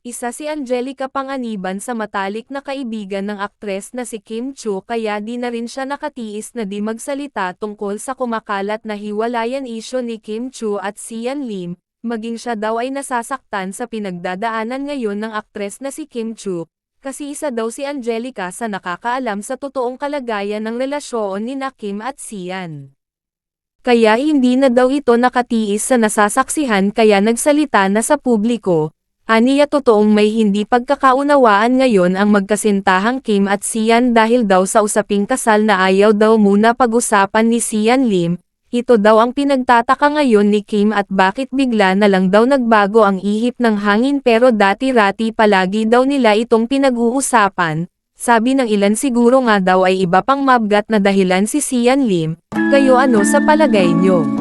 Isa si Angelica Panganiban sa matalik na kaibigan ng aktres na si Kim Chiu kaya di na rin siya nakatiis na di magsalita tungkol sa kumakalat na hiwalayan isyu ni Kim Chiu at Sian Lim, maging siya daw ay nasasaktan sa pinagdadaanan ngayon ng aktres na si Kim Chiu, kasi isa daw si Angelica sa nakakaalam sa totoong kalagayan ng relasyon ni na Kim at Sian. Kaya hindi na daw ito nakatiis sa nasasaksihan kaya nagsalita na sa publiko. Aniya totoong may hindi pagkakaunawaan ngayon ang magkasintahang Kim at Sian dahil daw sa usaping kasal na ayaw daw muna pag-usapan ni Sian Lim. Ito daw ang pinagtataka ngayon ni Kim at bakit bigla na lang daw nagbago ang ihip ng hangin pero dati-rati palagi daw nila itong pinag-uusapan. Sabi ng ilan siguro nga daw ay iba pang mabgat na dahilan si Sian Lim. Kayo ano sa palagay nyo?